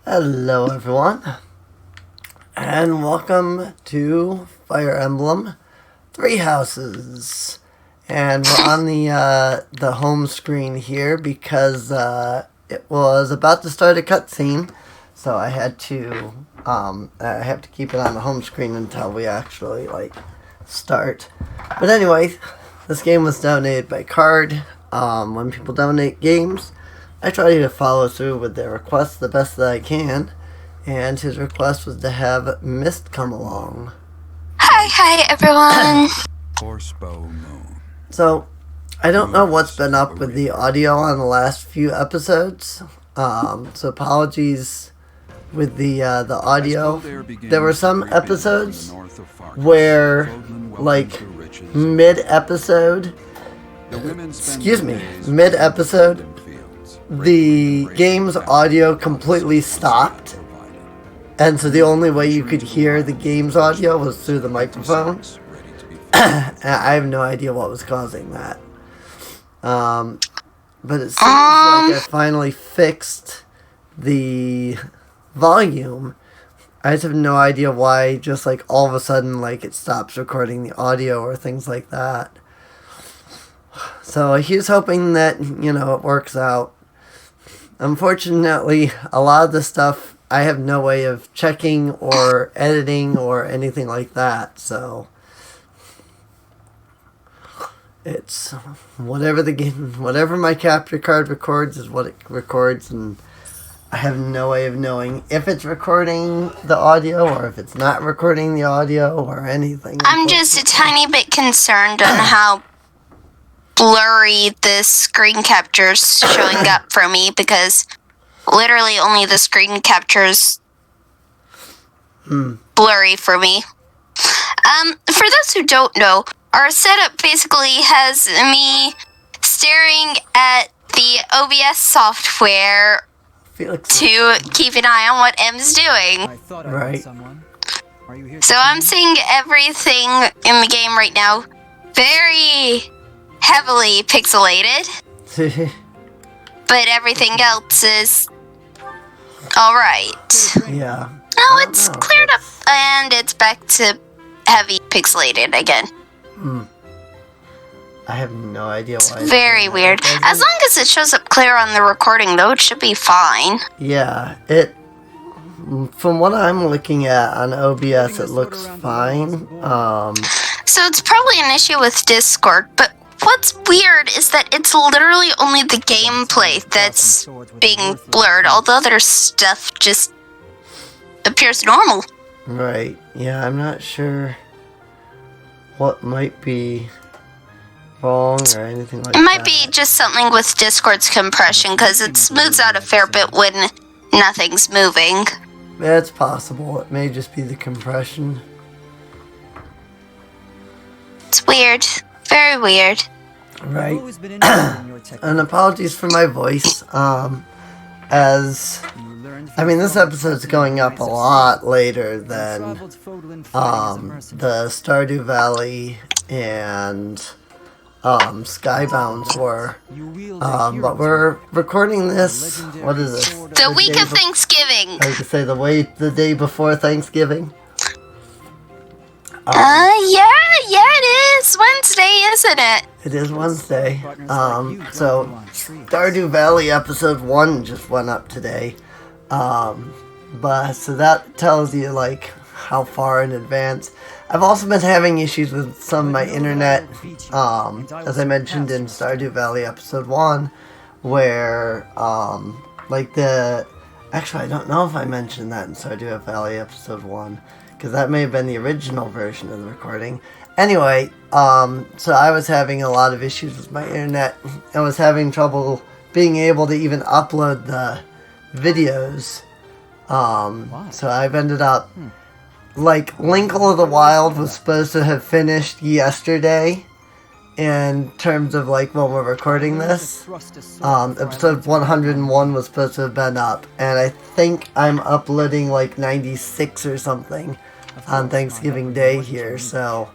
Hello everyone, and welcome to Fire Emblem Three Houses. And we're on the home screen here because it was about to start a cutscene, so I had to I have to keep it on the home screen until we actually start. But anyway, this game was donated by Card. When people donate games, I try to follow through with their requests the best that I can, and his request was to have Mist come along. Hi everyone! So, I don't know what's been up with the audio on the last few episodes, so apologies with the audio. There were some episodes where, mid-episode, the game's audio completely stopped, and so the only way you could hear the game's audio was through the microphone. I have no idea what was causing that. But it seems like I finally fixed the volume. I just have no idea why, just all of a sudden, it stops recording the audio or things like that. So he's hoping that, it works out. Unfortunately, a lot of the stuff I have no way of checking or editing or anything like that, so it's whatever my capture card records is what it records, and I have no way of knowing if it's recording the audio or if it's not recording the audio or anything. I'm just a tiny bit concerned on how blurry the screen capture's showing up for me, because literally only the screen capture's blurry for me. For those who don't know, our setup basically has me staring at the OBS software to keep an eye on what M's doing. Right. So I'm seeing everything in the game right now very heavily pixelated, but everything else is alright. Yeah. No, it's cleared up and it's back to heavy pixelated again. I have no idea why. It's very weird. As long as it shows up clear on the recording, though, it should be fine. Yeah, from what I'm looking at on OBS, it looks fine. So it's probably an issue with Discord, but what's weird is that it's literally only the gameplay that's being blurred. All the other stuff just appears normal. Right, yeah, I'm not sure what might be wrong or anything like that. It might be just something with Discord's compression, because it smooths out a fair bit when nothing's moving. Yeah, it's possible. It may just be the compression. It's weird. Very weird. Right. And apologies for my voice. This episode's going up a lot later than the Stardew Valley and Skybounds were. But we're recording this. What is this? The week of Thanksgiving. I was gonna say the day before Thanksgiving. Yeah, it is Wednesday, isn't it? It is Wednesday. So Stardew Valley episode 1 just went up today. But so that tells you how far in advance. I've also been having issues with some of my internet, as I mentioned in Stardew Valley episode 1, where actually I don't know if I mentioned that in Stardew Valley episode 1, because that may have been the original version of the recording. Anyway, so I was having a lot of issues with my internet. I was having trouble being able to even upload the videos. So I've ended up, Linkle of the Wild was supposed to have finished yesterday, in terms of when we're recording this. Episode 101 was supposed to have been up, and I think I'm uploading 96 or something on Thanksgiving Day here, so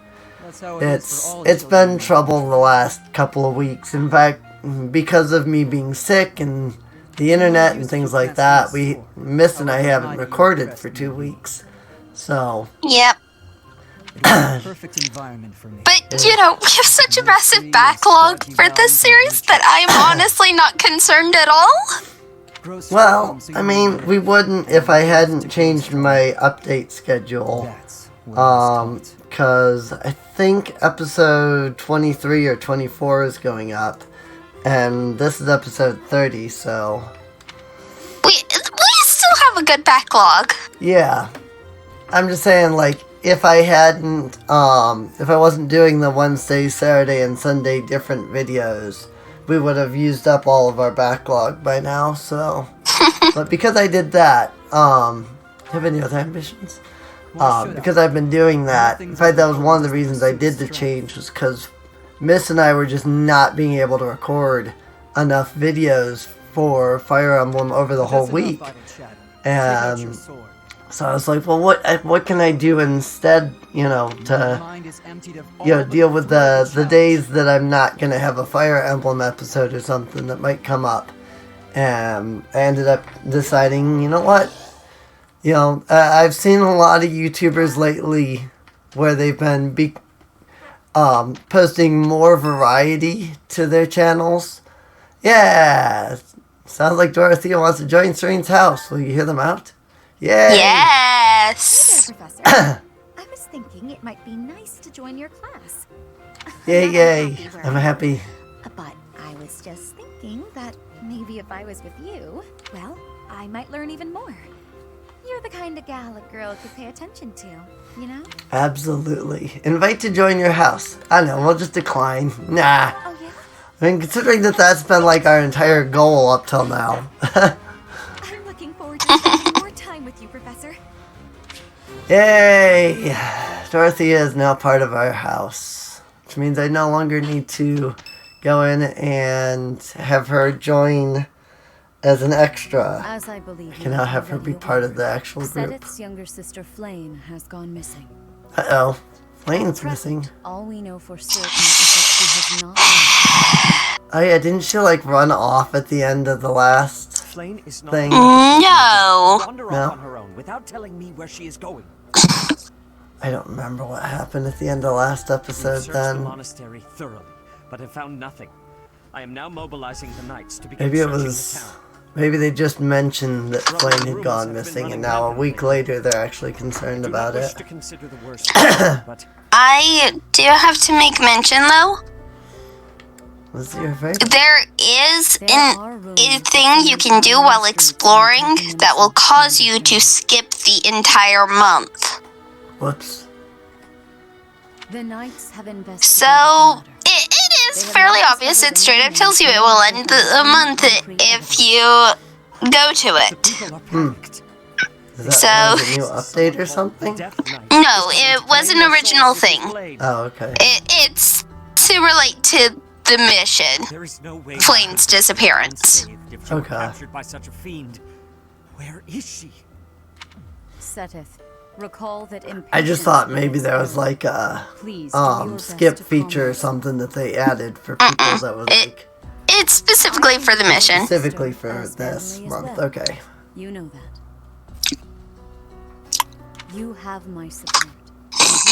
it's been trouble the last couple of weeks. In fact, because of me being sick and the internet and things like that, Miss and I haven't recorded for 2 weeks. So. Yep. Perfect environment for me. But, you know, we have such a massive backlog for this series that I am honestly not concerned at all. Well, I mean, we wouldn't if I hadn't changed my update schedule. Because I think episode 23 or 24 is going up. And this is episode 30, so. We still have a good backlog. Yeah. I'm just saying, like, if I hadn't, if I wasn't doing the Wednesday, Saturday, and Sunday different videos, we would have used up all of our backlog by now, so. But because I did that, have any other ambitions? Because I've been doing that. In fact, that was one of the reasons I did the change, was because Miss and I were just not being able to record enough videos for Fire Emblem over the whole week. And so I was like, well, what can I do instead, you know, to, you know, deal with the days that I'm not going to have a Fire Emblem episode or something that might come up. And I ended up deciding, you know what, you know, I've seen a lot of YouTubers lately where they've been posting more variety to their channels. Yeah, sounds like Dorothea wants to join Serene's house. Will you hear them out? Yay! Yes! Hello, Professor. I was thinking it might be nice to join your class. Yay, Not yay. happy where I'm I happy. am. But I was just thinking that maybe if I was with you, well, I might learn even more. You're the kind of gal a girl could pay attention to, you know? Absolutely. Invite to join your house. I know, we'll just decline. Nah. Oh, yeah? I mean, considering that that's been like our entire goal up till now. I'm looking forward to spending more time with you, Professor. Yay! Dorothea is now part of our house. Which means I no longer need to go in and have her join as an extra. As I believe, I can now have her be part of the actual group. Sedith's younger sister Flayn has gone missing. Uh-oh. Flayn's missing. All we know for certain is that she has not. Oh yeah, didn't she like run off at the end of the last Flayn is not thing? No. wander No? off on her own without telling me where she is going. I don't remember what happened at the end of the last episode We've searched the then. monastery thoroughly, but have found nothing. I am now mobilizing the knights to begin Maybe it searching the was... town. Maybe they just mentioned that Flayn had gone missing and now a week later they're actually concerned about wish it. to consider the worst, but I do have to make mention, though. Was your favorite? There is a thing you can do while exploring that will cause you to skip the entire month. Whoops. The knights have investigated So, the matter. it is fairly obvious. It straight up tells you it will end the month if you go to it. people are panicked. Is that So- like a new update or something? Death Knight No, is it trying to was an drain their original souls into thing. Flayn. Oh, okay. It's to relate to the mission. There is no way Flayn's disappearance. If she were Okay. captured by such a fiend. Where is she? Setith, recall that I just thought maybe there was like a Please do your best skip to feature or calm something that they added for people that was like It's specifically for the mission. specifically for this month. Okay. You know that. You have my support.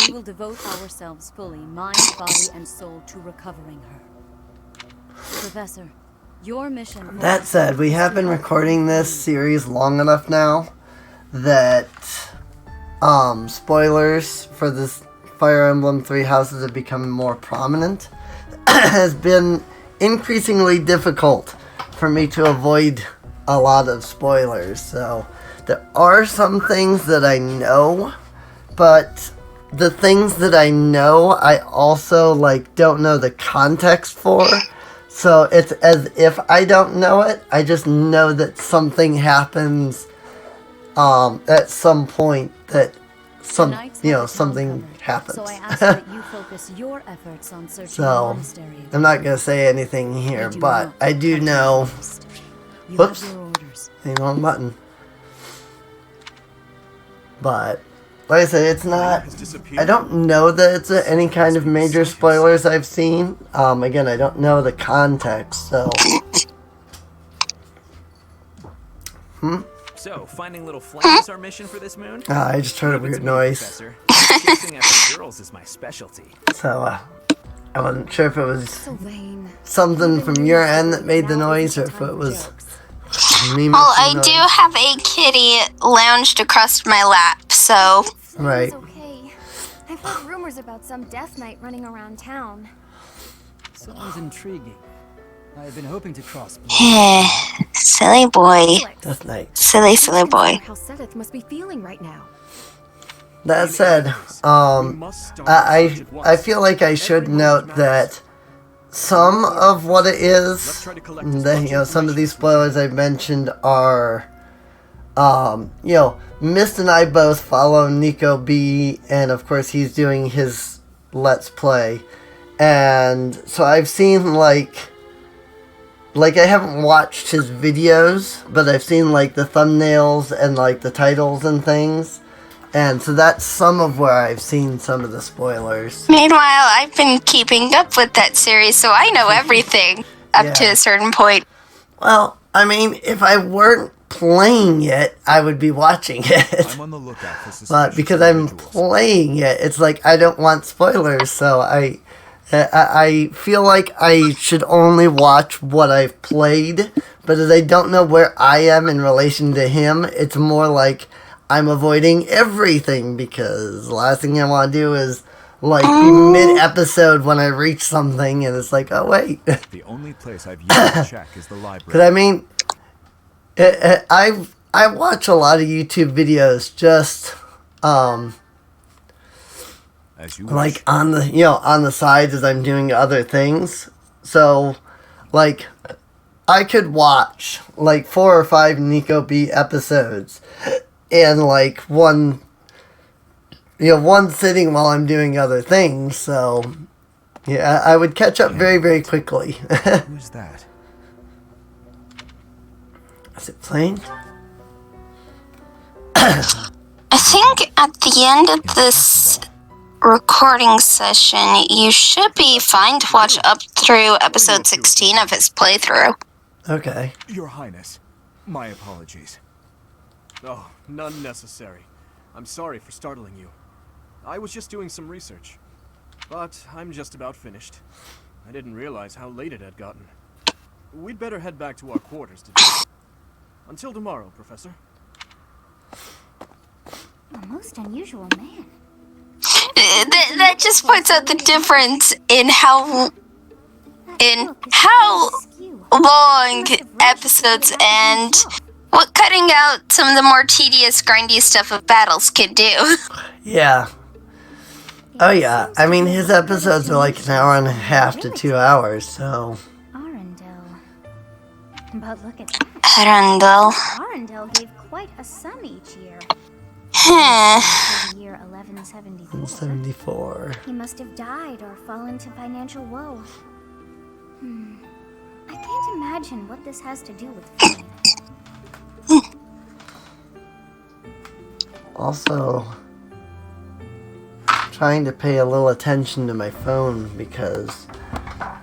We will devote ourselves fully, mind, body, and soul, to recovering her. Professor, your mission... That said, we have been recording this series long enough now that spoilers for this Fire Emblem Three Houses have become more prominent. It has been increasingly difficult for me to avoid a lot of spoilers. So there are some things that I know, but the things that I know, I also like don't know the context for. So it's as if I don't know it, I just know that something happens at some point that something happens. So I ask that you focus your efforts on searching the So, monastery. I'm not gonna say anything here, but I do know. You Whoops. have your orders. Hang wrong button. But like I said, it's not. I don't know that it's any kind of major spoilers I've seen. Again, I don't know the context, so. So, finding little Flayn is our mission for this moon? I just heard a Leave it to weird me, noise. Professor. Chasing after girls is my specialty. So, I wasn't sure if it was So vain. something from your end that made the noise or if it was me Well, I making do noise. have a kitty lounged across my lap, so Right. Okay. I've heard rumors about some death knight running around town. Sounds intriguing. I've been hoping to cross. silly boy. That's nice. Silly boy. How Seth must be feeling right now. That said, I feel like I should note that some of what it is, some of these spoilers I've mentioned are, Mist and I both follow Nico B, and of course he's doing his Let's Play, and so I've seen like I haven't watched his videos, but I've seen like the thumbnails and like the titles and things. And so that's some of where I've seen some of the spoilers. Meanwhile, I've been keeping up with that series, so I know everything up to a certain point. Well, I mean, if I weren't playing it, I would be watching it. I'm on the lookout for suspicious But because I'm individuals. playing it, it's like I don't want spoilers, so I feel like I should only watch what I've played. But as I don't know where I am in relation to him, it's more like I'm avoiding everything because the last thing I want to do is like be mid-episode when I reach something and it's like, oh wait. The only place I've used to check is the library. Because I mean, I watch a lot of YouTube videos just As you wish. like on the sides as I'm doing other things. So like I could watch like 4 or 5 Nico B episodes in like one sitting while I'm doing other things. So yeah, I would catch up very, very quickly. Who's that? Is it playing? I think at the end of this recording session, you should be fine to watch up through episode 16 of his playthrough. Okay. Your Highness, my apologies. Oh, none necessary. I'm sorry for startling you. I was just doing some research. But I'm just about finished. I didn't realize how late it had gotten. We'd better head back to our quarters today. Until tomorrow, Professor. A most unusual man. That just points out the difference in how long episodes and what cutting out some of the more tedious, grindy stuff of battles can do. Yeah. Oh yeah. I mean, his episodes are like an hour and a half to 2 hours, so. Arundel. But look at that. Arundel. Arundel gave quite a sum each year. Huh. In the year 1174. 74. He must have died or fallen to financial woe. I can't imagine what this has to do with Flayn. Also, trying to pay a little attention to my phone because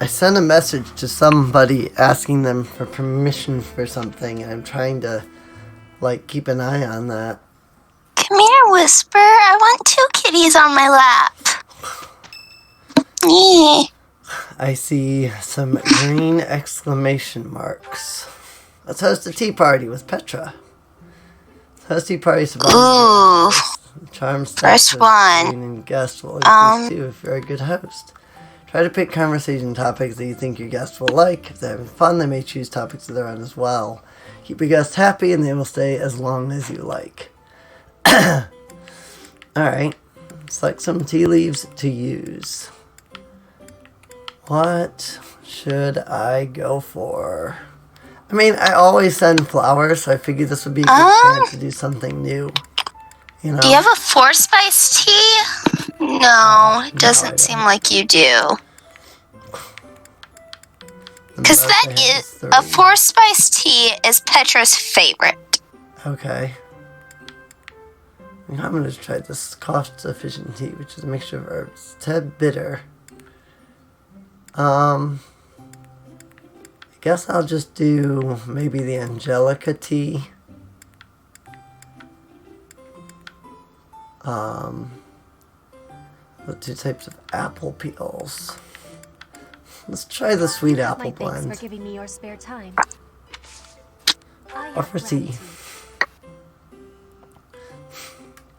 I sent a message to somebody asking them for permission for something, and I'm trying to like keep an eye on that. Come here, Whisper. I want 2 kitties on my lap. Yeah. I see some green exclamation marks. Let's host a tea party with Petra. Let's host tea parties. Ooh. Charm First steps one. and guest will increase too if you're a good host. Try to pick conversation topics that you think your guests will like. If they're having fun, they may choose topics of their own as well. Keep your guests happy and they will stay as long as you like. Alright. Select some tea leaves to use. What should I go for? I mean, I always send flowers, so I figured this would be a good chance to do something new. You know? Do you have a 4-spice tea? No, it doesn't seem like you do. Because that is a 4-spice tea is Petra's favorite. Okay. I'm going to try this cost-efficient tea, which is a mixture of herbs. It's a tad bitter. I guess I'll just do maybe the Angelica tea. With 2 types of apple peels. Let's try the sweet apple My thanks blend. for giving me your spare time. I have Offer tea.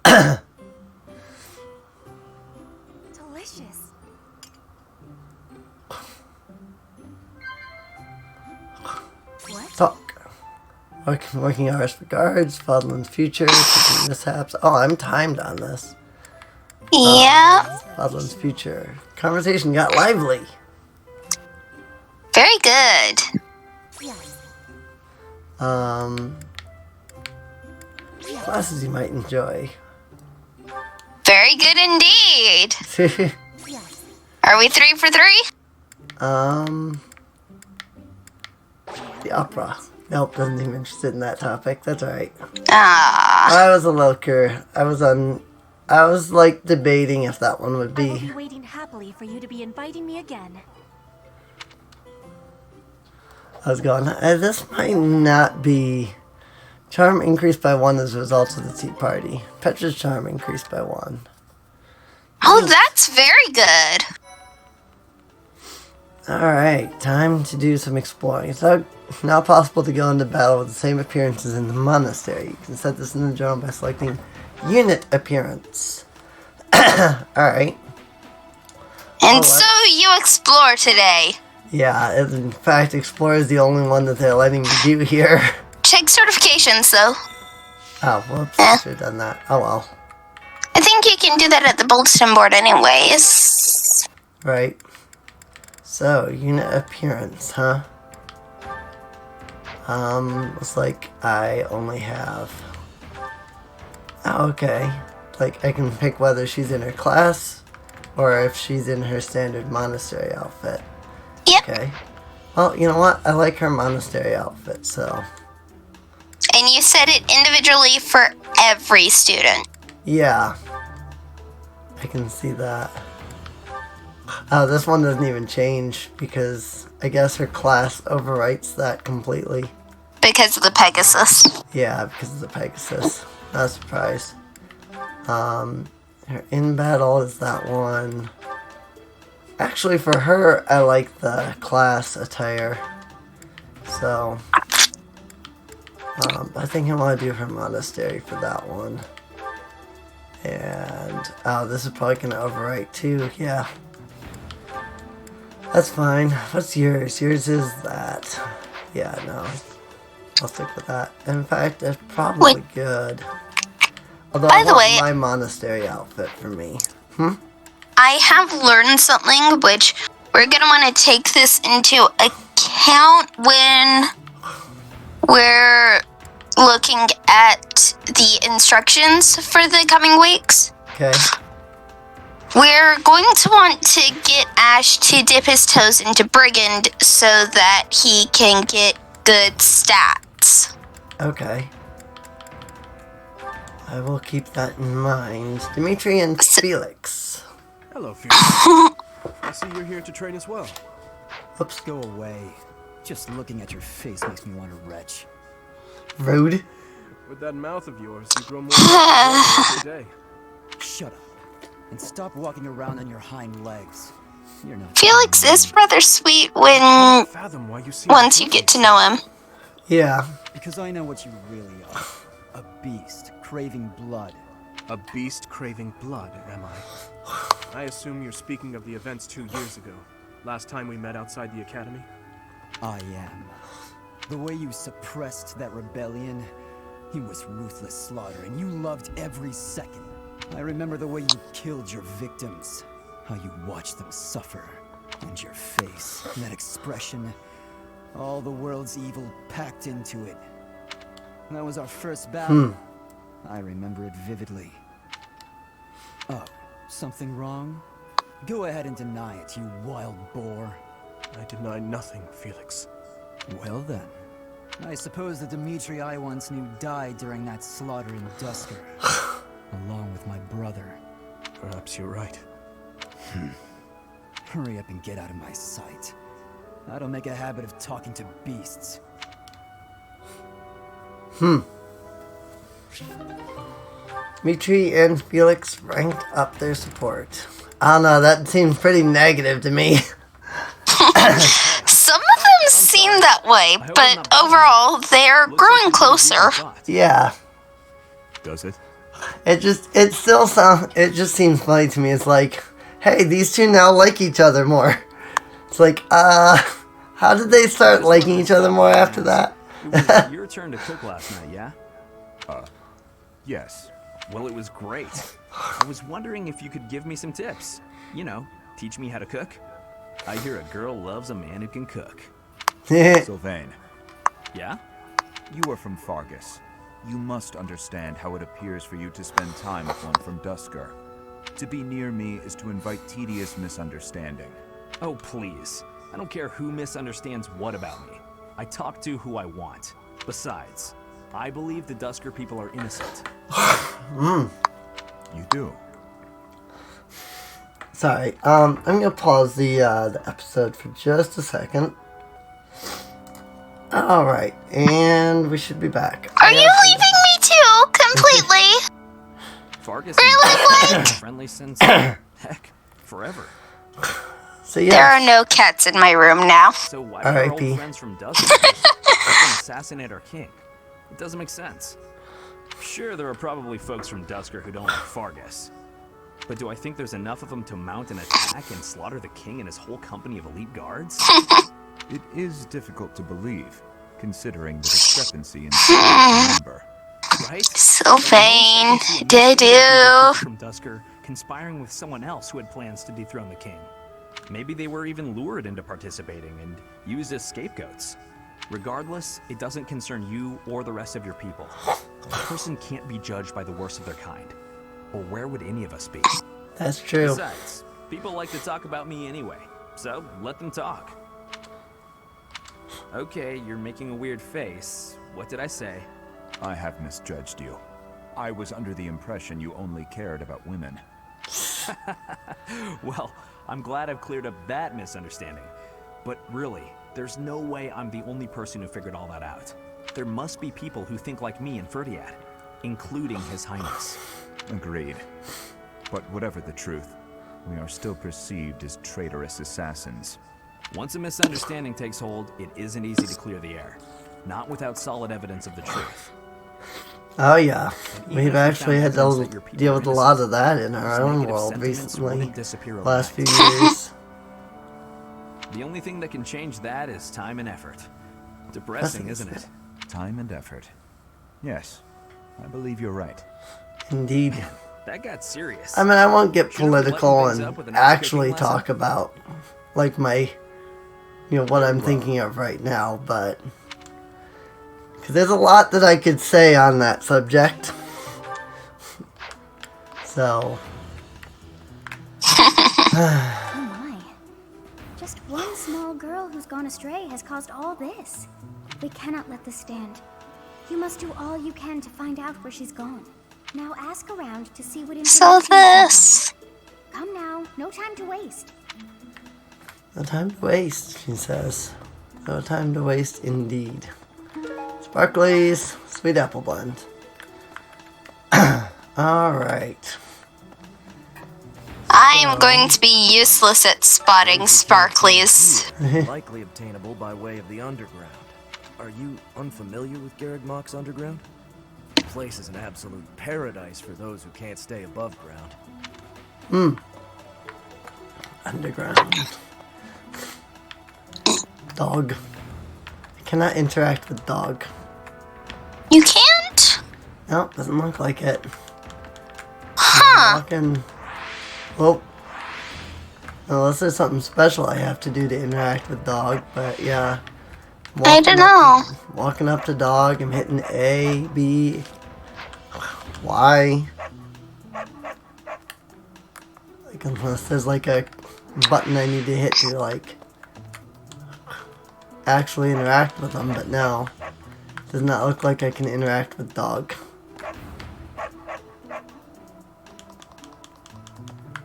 gratitude. Delicious. What? Talk. Working hours for guards, Fodlan's future, taking mishaps. Oh, I'm timed on this. Yeah. Fodlan's future. Conversation got lively. Very good. Yes. Classes you might enjoy. Very good indeed. Yes. Are we 3 for 3? The opera. Nope, doesn't even interested in that topic. That's alright. Ah. I was a lurker. I was like debating if that one would I will be. be waiting happily for you to be inviting me again. I was going, this might not be. Charm increased by 1 as a result of the tea party. Petra's charm increased by 1. Oh, that's very good. Alright, time to do some exploring. It's now possible to go into battle with the same appearances in the monastery. You can set this in the journal by selecting unit appearance. Alright. And Oh, so you explore today. Yeah, in fact, Explorer is the only one that they're letting me do here. Check certifications, though. Oh, whoops, I should have done that. Oh well. I think you can do that at the bulletin board anyways. Right. So, unit appearance, huh? Looks like I only have... Oh, okay. Like, I can pick whether she's in her class, or if she's in her standard monastery outfit. Yep. Okay. Well, you know what? I like her monastery outfit, so... And you set it individually for every student. Yeah. I can see that. Oh, this one doesn't even change, because I guess her class overwrites that completely. Because of the Pegasus. Yeah, because of the Pegasus. Not surprised. Her in battle is that one. Actually, for her, I like the class attire. So, I think I want to do her monastery for that one. And, oh, this is probably going to overwrite too, yeah. That's fine. What's yours? Yours is that. Yeah, no. I'll stick with that. In fact, that's probably good. Although By I the want way- my monastery outfit for me. I have learned something which we're going to want to take this into account when we're looking at the instructions for the coming weeks. Okay. We're going to want to get Ash to dip his toes into Brigand so that he can get good stats. Okay. I will keep that in mind. Dimitri and Felix. Hello, Felix. I see you're here to train as well. Oops. Go away. Just looking at your face makes me want to retch. Rude. With that mouth of yours, you grow more like a every day. Shut up. And stop walking around on your hind legs. You're not... Felix is rather sweet when Fathom why you see once you get to know him. Yeah. Because I know what you really are. A beast, craving blood. A beast craving blood, am I? I assume you're speaking of the events 2 years ago. Last time we met outside the academy? I am. The way you suppressed that rebellion, it was ruthless slaughter, and you loved every second. I remember the way you killed your victims, how you watched them suffer, and your face, that expression, all the world's evil packed into it. That was our first battle. I remember it vividly. Oh, something wrong? Go ahead and deny it, you wild boar. I deny nothing, Felix. Well then, I suppose the Dimitri I once knew died during that slaughter in Dusker, along with my brother. Perhaps you're right. Hurry up and get out of my sight. I don't make a habit of talking to beasts. Mitri and Felix ranked up their support. I don't know, that seems pretty negative to me. Some of them seem that way, but overall, they're growing closer. Yeah. Does it? It just seems funny to me. It's like, hey, these two now like each other more. It's like, how did they start liking each other more after that? It was your turn to cook last night, yeah? Yes. Well, it was great. I was wondering if you could give me some tips. You know, teach me how to cook. I hear a girl loves a man who can cook. Sylvain, Yeah? you are from Fargus. You must understand how it appears for you to spend time with one from Dusker. To be near me is to invite tedious misunderstanding. Oh, please. I don't care who misunderstands what about me. I talk to who I want. Besides, I believe the Dusker people are innocent. You do? Sorry, I'm gonna pause the episode for just a second. Alright, and we should be back. Are you leaving me too, completely? Fargus Really, and friendly since, heck, forever. So yeah. There are no cats in my room now. So why would our R.I.P. old friends from Dusker just assassinate our king? It doesn't make sense. Sure, there are probably folks from Dusker who don't like Fargus. But do I think there's enough of them to mount an attack and slaughter the king and his whole company of elite guards? It is difficult to believe, considering the discrepancy in number. Right? Sylvain, did People you? from Dusker conspiring with someone else who had plans to dethrone the king. Maybe they were even lured into participating and used as scapegoats. Regardless, it doesn't concern you or the rest of your people. A person can't be judged by the worst of their kind. Or where would any of us be? That's true. Besides, people like to talk about me anyway, so let them talk. Okay, you're making a weird face. What did I say? I have misjudged you. I was under the impression you only cared about women. Well, I'm glad I've cleared up that misunderstanding. But really, there's no way I'm the only person who figured all that out. There must be people who think like me in Ferdiad, including His Highness. Agreed. But whatever the truth, we are still perceived as traitorous assassins. Once a misunderstanding takes hold, it isn't easy to clear the air. Not without solid evidence of the truth. Oh yeah, Even if we've we actually found had evidence to that your people deal are with a lot innocent, of that in our those own negative world sentiments recently, wouldn't disappear last few overnight. years. The only thing that can change that is time and effort. Depressing, isn't it? Time and effort. Yes, I believe you're right. Indeed. That got serious. I mean, I won't get Shouldn't we political lighten things up and with a nice actually cooking lesson? talk about, like, my, what I'm thinking of right now, but, because there's a lot that I could say on that subject. So. Oh my. Just one small girl who's gone astray has caused all this. We cannot let this stand. You must do all you can to find out where she's gone. Now ask around to see what So information you can this. find. Come now, no time to waste. No time to waste, she says. No time to waste, indeed. Sparkly's sweet apple blend. Alright. I am going to be useless at spotting sparklies. Likely obtainable by way of the underground. Are you unfamiliar with Garreg Mach's underground? The place is an absolute paradise for those who can't stay above ground. Underground. Dog. I cannot interact with dog. You can't? Nope, doesn't look like it. Huh. Walking. Well, unless there's something special I have to do to interact with dog, but yeah. I don't know. Walking up to dog, I'm hitting A, B, Y. Like, unless there's like a button I need to hit to like actually interact with them, but no. Does not look like I can interact with dog.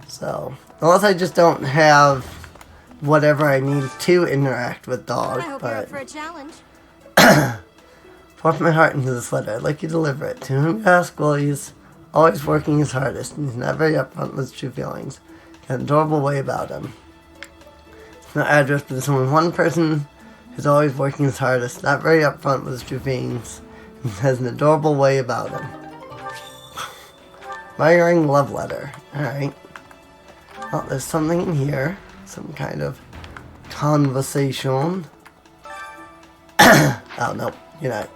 So, unless I just don't have whatever I need to interact with dog, I hope you're up but for a challenge. pour my heart into this letter. I'd like you to deliver it. To whom you ask, will use always working his hardest, and he's not very upfront with his true feelings. Got an adorable way about him. It's no address, but there's only one person who's always working his hardest, not very upfront with his true feelings, and has an adorable way about him. Admiring love letter. Alright. Well, there's something in here. Some kind of conversation. Oh, no. You're not.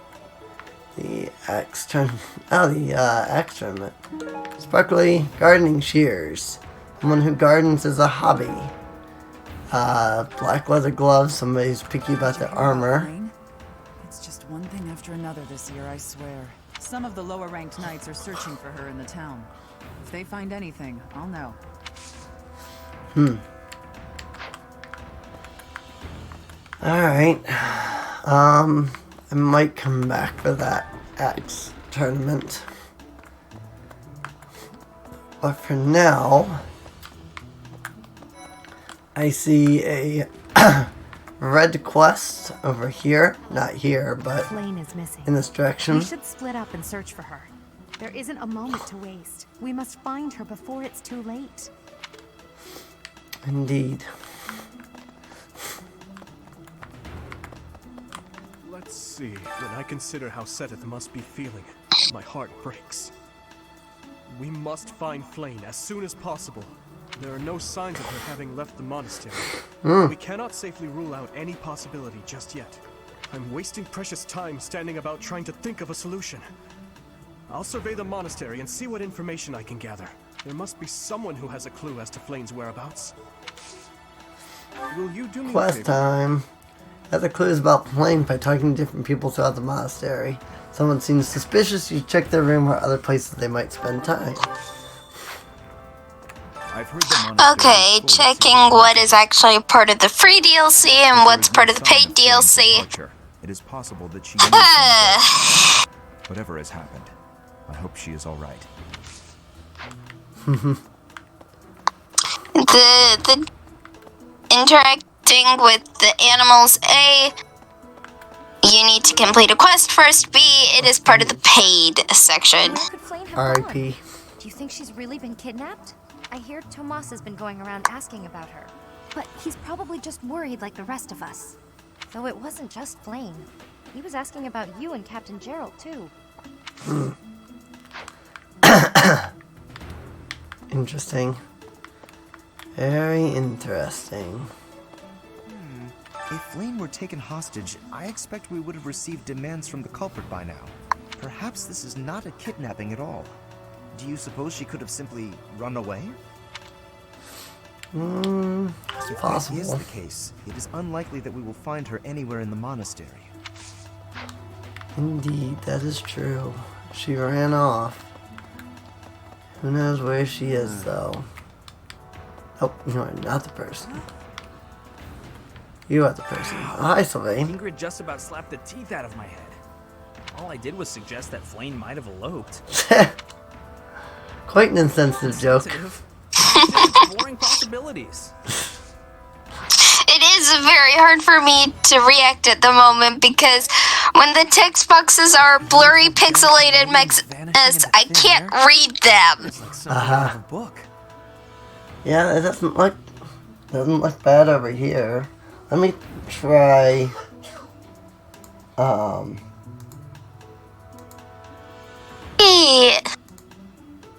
The axe tournament. Sparkly gardening shears. Someone who gardens is a hobby. Black leather gloves. Somebody who's picky about their armor. It's just one thing after another this year, I swear. Some of the lower-ranked knights are searching for her in the town. If they find anything, I'll know. Alright. I might come back for that axe tournament. But for now, I see a red quest over here. Not here, but Flayn is missing. in this direction. We should split up and search for her. There isn't a moment to waste. We must find her before it's too late. Indeed. Let's see. When I consider how Seteth must be feeling, my heart breaks. We must find Flayn as soon as possible. There are no signs of her having left the monastery. We cannot safely rule out any possibility just yet. I'm wasting precious time standing about trying to think of a solution. I'll survey the monastery and see what information I can gather. There must be someone who has a clue as to Flayn's whereabouts. Will you do me a Quest favor? time. Gather clues about Flayn by talking to different people throughout the monastery. Someone seems suspicious, you check their room or other places they might spend time. I've heard the monastery Okay, is full of checking secret what is actually part of the free DLC and what's part of the paid DLC. It is possible that she knows something. Whatever has happened, I hope she is all right. The interacting with the animals, A, you need to complete a quest first. B, it is part of the paid section. Where could Flayn have R.I.P. gone? Do you think she's really been kidnapped? I hear Tomas has been going around asking about her. But he's probably just worried like the rest of us. Though it wasn't just Flayn. He was asking about you and Captain Gerald, too. Interesting. Very interesting. If Flayn were taken hostage, I expect we would have received demands from the culprit by now. Perhaps this is not a kidnapping at all. Do you suppose she could have simply run away? It's If possible. that is the case, it is unlikely that we will find her anywhere in the monastery. Indeed, that is true. She ran off. Who knows where she is, though? Oh, you are not the person. You are the person. Oh, hi, Sylvain. Ingrid just about slapped the teeth out of my head. All I did was suggest that Flayn might have eloped. Quite an insensitive joke. Sensitive. Just exploring possibilities. It is very hard for me to react at the moment because when the text boxes are blurry, pixelated mess, I can't read them. It's like something out of a book. Yeah, it doesn't look bad over here. Let me try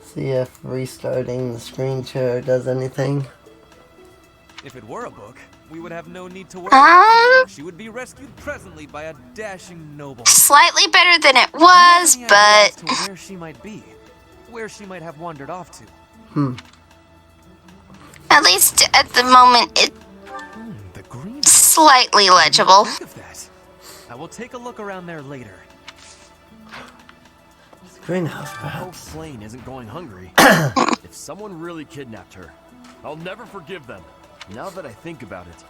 see if restarting the screen share does anything. If it were a book, we would have no need to worry. She would be rescued presently by a dashing noble. Slightly better than it was, Any idea but as to where she might be, where she might have wandered off to. at least at the moment it's The green. slightly legible. Think of that. I will take a look around there later. Greenhouse, I hope perhaps. Flayn isn't going hungry. If someone really kidnapped her, I'll never forgive them. Now that I think about it,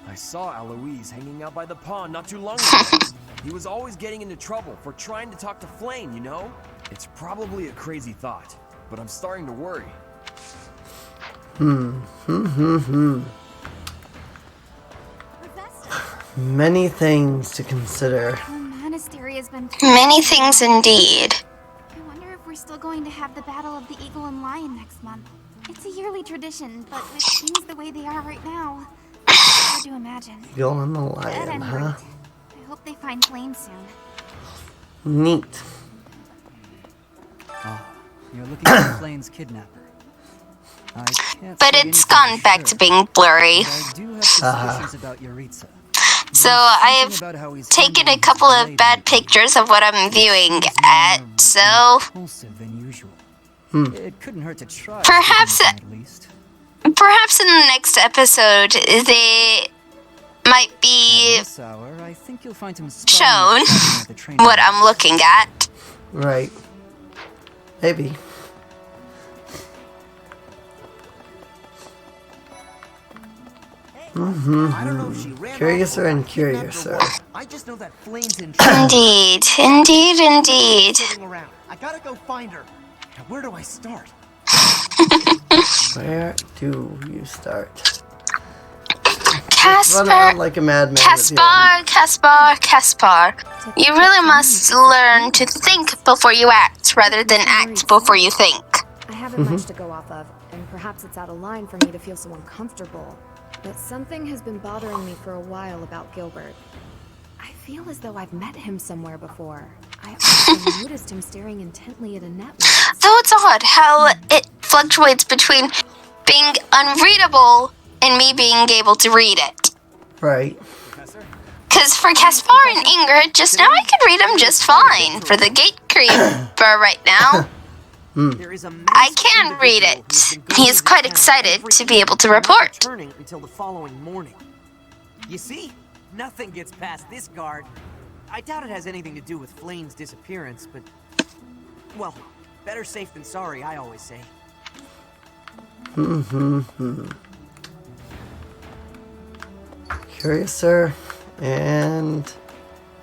I saw Alois hanging out by the pond not too long ago. He was always getting into trouble for trying to talk to Flayn, you know? It's probably a crazy thought, but I'm starting to worry. Many things to consider. The monastery has been Many things indeed. I wonder if we're still going to have the Battle of the Eagle and Lion next month. It's a yearly tradition, but with things the way they are right now, it's hard to imagine. Eagle and the At Lion, any huh? rate, I hope they find Flayn soon. Neat. Oh, you're looking at Flayn's kidnapper. I can't But say it's anything gone for back sure, to being blurry. but I do have suspicions about Yuritsa. So There's I something have about how he's taken a handling his couple of blade bad lately. pictures of what I'm viewing Seems at, more so impulsive than usual. It couldn't hurt to try. Perhaps- speaking with him at least. perhaps in the next episode they might At be this hour, I think you'll find him shown spotting his at the training what I'm grounds. looking at. Right. Maybe. Curiouser and Curiouser. I just know that Flayn's in Indeed, indeed, indeed. sitting around. I gotta go find her. Now, where do I start? Where do you start? Run Casper, around like a madman. with you. Caspar. You really must learn to think before you act, rather than act before you think. I haven't much to go off of, and perhaps it's out of line for me to feel so uncomfortable. But something has been bothering me for a while about Gilbert. I feel as though I've met him somewhere before. I also noticed him staring intently at a net once. Though it's odd how it fluctuates between being unreadable and me being able to read it. Right. Because for Caspar and Ingrid, just now I could read them just fine. For the gatekeeper right now, I can read it. He is quite excited to be able to report. Returning until the following morning. You see? Nothing gets past this guard. I doubt it has anything to do with Flayn's disappearance, but... well, better safe than sorry, I always say. Curiouser and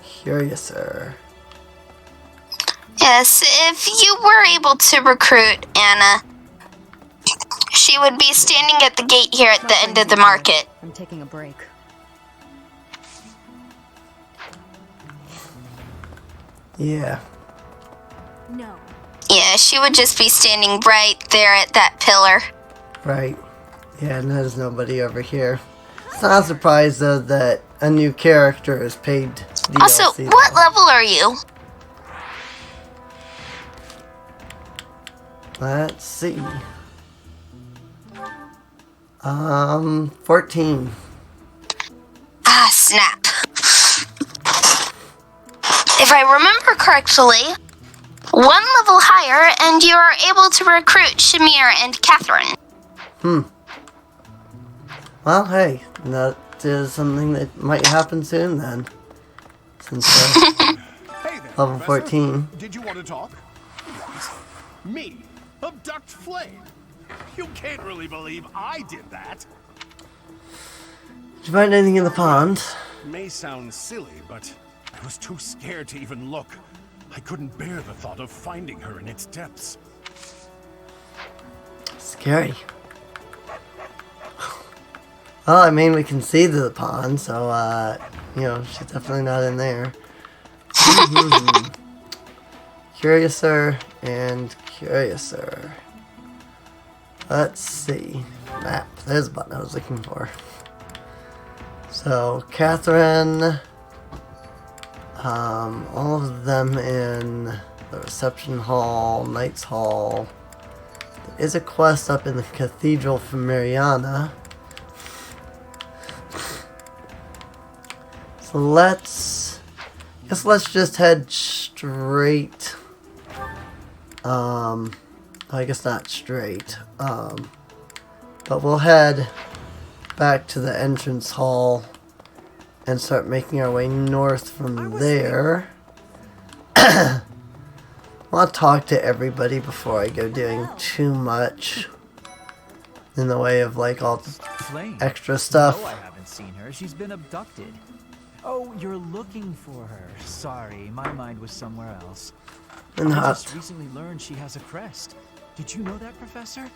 Curiouser. Yes, if you were able to recruit Anna, she would be standing at the gate here at the end of the market. I'm taking a break. Yeah. No. Yeah, she would just be standing right there at that pillar. Right. Yeah, and there's nobody over here. It's not a surprise, though, that a new character is paid DLC. Also, what level are you? Let's see. 14. Ah, snap. If I remember correctly, one level higher and you are able to recruit Shamir and Catherine. Well, hey, that is something that might happen soon then. Since Hey there, level Professor. 14. Did you want to talk? What? Me? Abduct Flayn? You can't really believe I did that. Did you find anything in the pond? May sound silly, but I was too scared to even look. I couldn't bear the thought of finding her in its depths. Scary. Well, I mean, we can see the pond, so, you know, she's definitely not in there. Curiouser and Curiouser. Let's see. Map. There's the button I was looking for. So, Catherine. All of them in the reception hall, Knight's Hall. There is a quest up in the Cathedral for Mariana. So let's just head straight. I guess not straight. But we'll head back to the entrance hall and start making our way north from there. I want to talk to everybody before I go doing too much in the way of like all the Flayn. extra stuff. No, I haven't seen her. She's been abducted. Oh, you're looking for her. Sorry, my mind was somewhere else. And I hot. just recently learned she has a crest. Did you know that, Professor?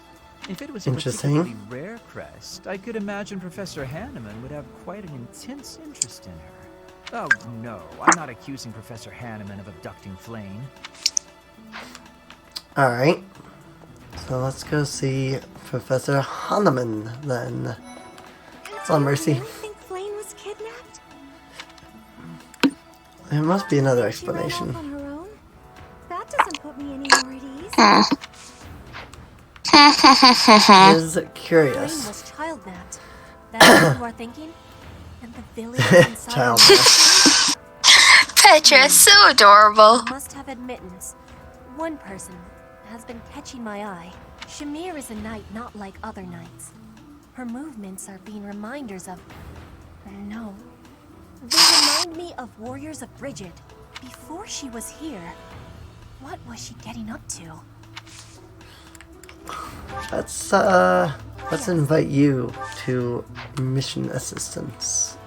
If it was a Interesting. particularly rare crest, I could imagine Professor Hanneman would have quite an intense interest in her. Oh, no, I'm not accusing Professor Hanneman of abducting Flayn. Alright. So let's go see Professor Hahnemann then. Oh, Mercy. You really think Flayn was kidnapped? There must be another She ran off explanation. on her own? That doesn't put me any more at ease. Is curious. Flayn was child-napped. That's what you are thinking? And the village is inside Child. Petra is so adorable. I must have admittance. One person has been catching my eye. Shamir is a knight not like other knights. Her movements are being reminders of... No. They remind me of warriors of Bridget. Before she was here, what was she getting up to? Let's invite you to mission assistance.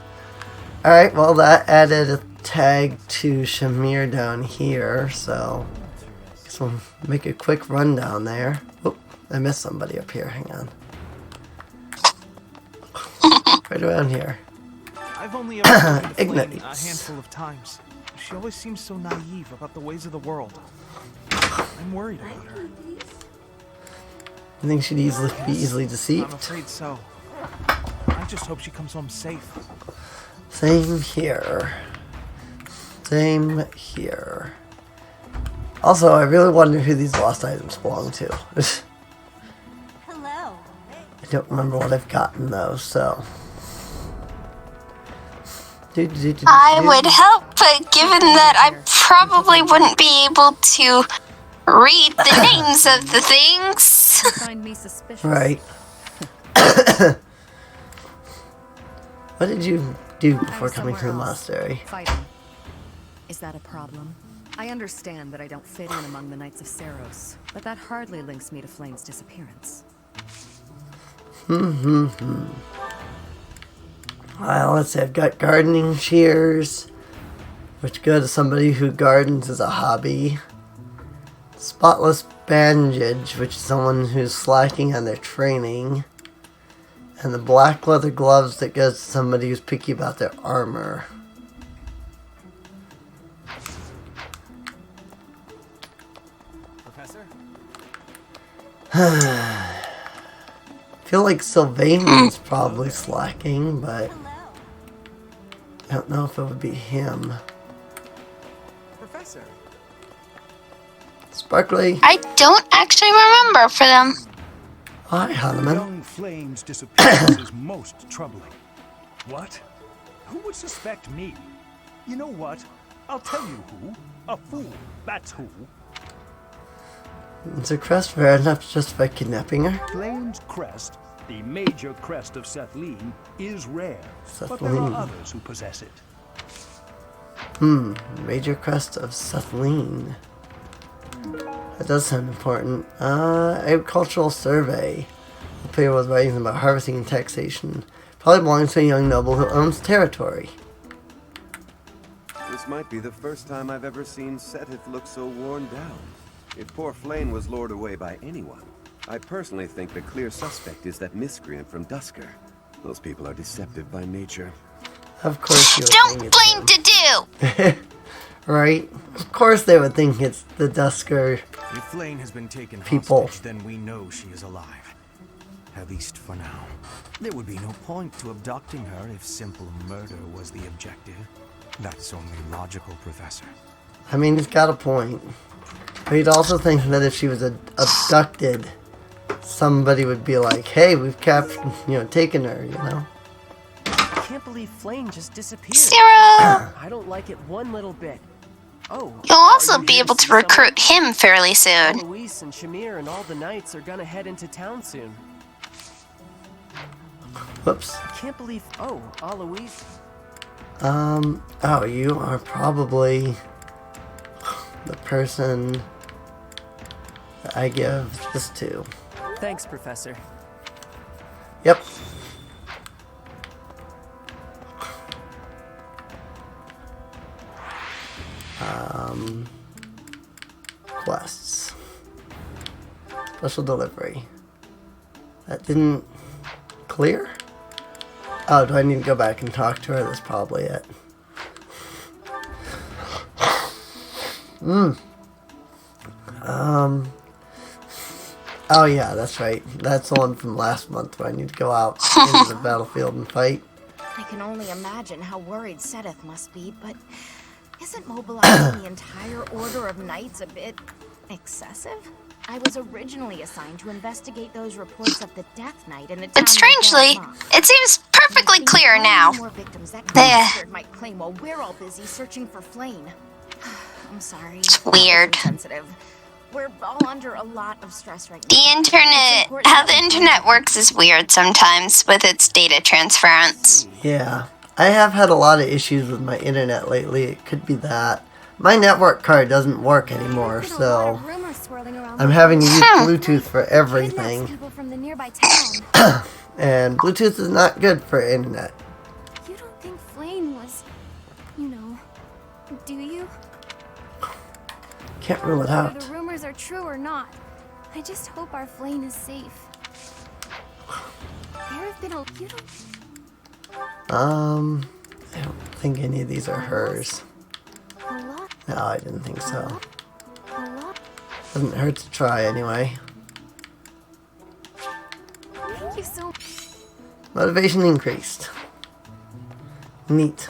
Alright, well that added a tag to Shamir down here, so guess we'll make a quick rundown there. Oh, I missed somebody up here, hang on. Right around here. I've only ever spoken to Flayn Ignites. a handful of times. She always seems so naive about the ways of the world. I'm worried about her. I think she'd be easily I'm deceived. afraid so. I just hope she comes home safe. Same here. Same here. Also, I really wonder who these lost items belong to. Hello. I don't remember what I've gotten though, so. I would help, but given that I probably wouldn't be able to read the names of the things. Find me suspicious. Right. What did you do before coming to the monastery? Fighting. Is that a problem? I understand that I don't fit in among the Knights of Seros, but that hardly links me to Flayn's disappearance. Well, let's see, I've got gardening shears, which go to somebody who gardens as a hobby. Spotless bandage, which is someone who's slacking on their training. And the black leather gloves that goes to somebody who's picky about their armor. Professor? Feel like Sylvain's probably slacking, but I don't know if it would be him. Professor? Sparkly. I don't actually remember for them. Hi, Hahnemann. Young Flayn's disappearance is most troubling. What? Who would suspect me? You know what? I'll tell you who. A fool. That's who. Is her crest rare enough to justify kidnapping her? Flayn's crest, the major crest of Sethlin, is rare. But there Sethlin. are others who possess it. Major crest of Sethlin. That does sound important. Agricultural survey. The player was writing about harvesting and taxation. Probably belongs to a young noble who owns territory. This might be the first time I've ever seen Setith look so worn down. If poor Flayn was lured away by anyone, I personally think the clear suspect is that miscreant from Dusker. Those people are deceptive by nature. Of course you would Don't think blame it's him. Right? Of course they would think it's the Dusker If Flayn has been taken people. hostage, then we know she is alive. At least for now. There would be no point to abducting her if simple murder was the objective. That's only logical, Professor. I mean, he's got a point. But you'd also think that if she was abducted, somebody would be like, hey, we've taken her, you know? I can't believe Flayn just disappeared. Zero! I don't like it one little bit. Oh. You'll also are you be here able see to recruit someone? him fairly soon. Luis and Shamir and all the knights are gonna head into town soon. Whoops. I can't believe. Oh, Alois. Oh, you are probably the person that I give this to. Thanks, Professor. Yep. Quests. Special delivery. That didn't clear? Oh, do I need to go back and talk to her? That's probably it. Oh yeah, that's right. That's the one from last month where I need to go out into the battlefield and fight. I can only imagine how worried Seteth must be, but isn't mobilizing the entire Order of Knights a bit excessive? I was originally assigned to investigate those reports of the Death Knight in the town. But strangely, it seems perfectly clear now. More victims that There. might claim while we're all busy searching for Flayn. I'm sorry. It's weird. Sensitive. We're all under a lot of stress right now. The internet, how the internet works is weird sometimes with its data transference. Yeah, I have had a lot of issues with my internet lately. It could be that. My network card doesn't work anymore, so I'm having to use Bluetooth for everything. And Bluetooth is not good for internet. You don't think Flayn was, you know, do you? Can't rule it out. Whether the rumors are true or not, I just hope our Flayn is safe. There have been you don't... I don't think any of these are hers. No, I didn't think so. Doesn't hurt to try anyway. Thank you so much. Motivation increased. Neat.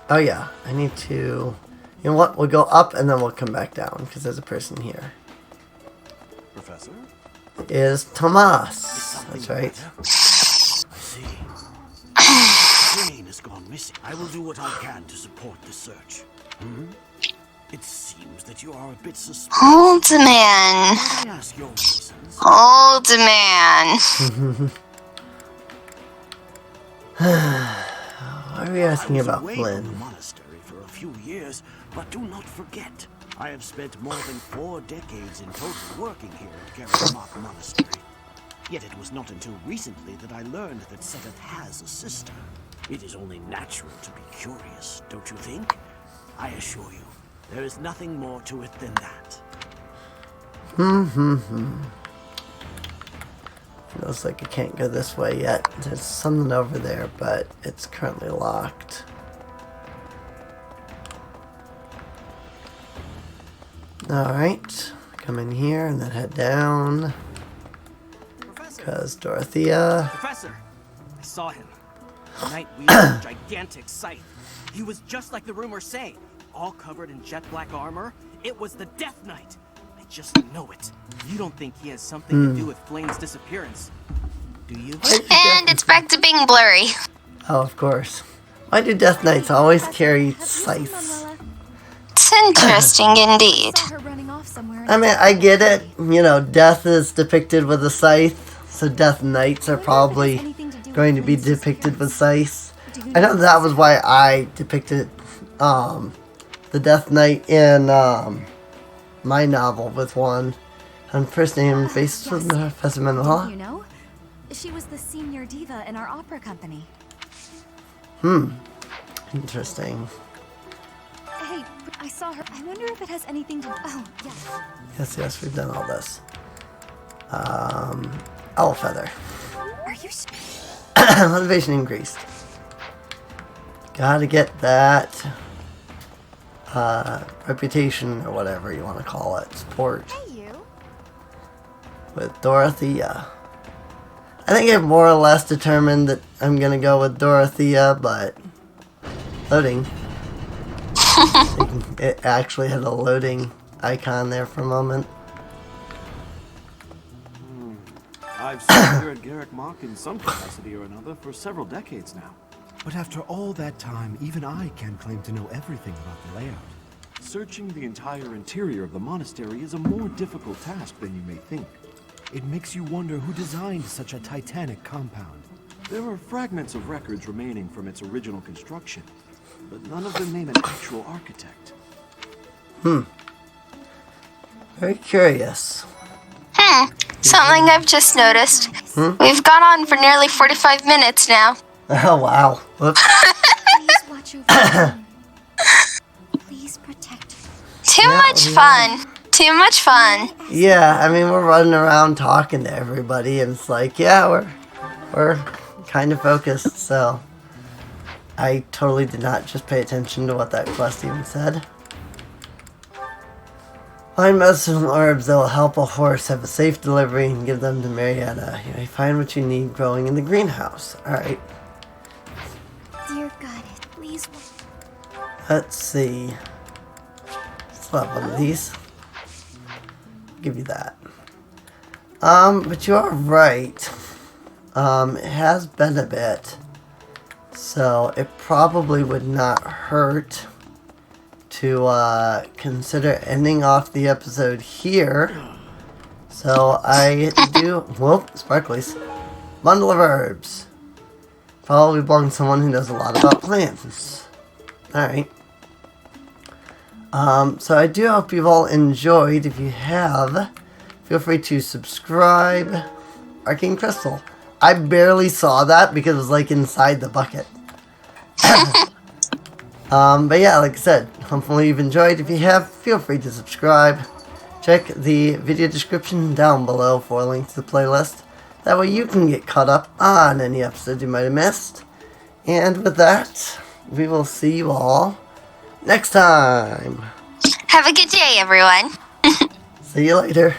Oh yeah, I need to... You know what? We'll go up and then we'll come back down because there's a person here. Professor? Is Tomas. That's right. I see. Flayn has gone missing. I will do what I can to support the search. It seems that you are a bit suspicious. Old man. Might I ask your reasons? Old man. Why are we asking about Away Flynn? from the monastery for a few years, but do not forget, I have spent more than 4 decades in total working here at Garrett Monastery. Yet it was not until recently that I learned that Seteth has a sister. It is only natural to be curious, don't you think? I assure you, there is nothing more to it than that. Looks like I can't go this way yet. There's something over there, but it's currently locked. Alright, come in here and then head down. Because Dorothea... Professor! I saw him. The knight wielded a gigantic scythe. He was just like the rumors say. All covered in jet black armor. It was the Death Knight. I just know it. You don't think he has something to do with Flayn's disappearance, do you? And it's back to being blurry. Oh, of course. Why do Death Knights always carry scythes? It's interesting indeed. I mean, I get it. You know, death is depicted with a scythe, so Death Knights are probably going to be depicted with scythes. I know that was why I depicted the Death Knight in my novel with one. On first name basis with Professor Manuela. You know, she was the senior diva in our opera company. Interesting. Hey, I saw her. I wonder if it has anything to... Oh, yes. Yes, we've done all this. Owl feather. Are you... Motivation increased. Gotta get that reputation or whatever you want to call it. Support. Hey, you. With Dorothea. I think I've more or less determined that I'm gonna go with Dorothea, but loading. It actually had a loading icon there for a moment. I've served here at Garrett Mach in some capacity or another for several decades now. But after all that time, even I can't claim to know everything about the layout. Searching the entire interior of the monastery is a more difficult task than you may think. It makes you wonder who designed such a titanic compound. There are fragments of records remaining from its original construction, but none of them name an actual architect. Very curious. Something I've just noticed. We've gone on for nearly 45 minutes now. Oh, wow. Whoops. Please watch over him. Please protect her. Too much fun. Too much fun. Yeah, I mean, we're running around talking to everybody, and it's like, yeah, we're kind of focused, so I totally did not just pay attention to what that quest even said. Find medicinal herbs that will help a horse have a safe delivery and give them to Marietta. You may find what you need growing in the greenhouse. Alright. Dear goddess, please. Let's see. Let's love one of these. Give you that. But you are right. It has been a bit. So it probably would not hurt to consider ending off the episode here. So I do, whoop, sparklies. Bundle of herbs. Probably belongs to someone who knows a lot about plants. Alright. So I do hope you've all enjoyed. If you have, feel free to subscribe. Arcane Crystal. I barely saw that because it was like inside the bucket. But yeah, like I said, hopefully you've enjoyed. If you have, feel free to subscribe. Check the video description down below for a link to the playlist. That way you can get caught up on any episode you might have missed. And with that, we will see you all next time. Have a good day, everyone. See you later.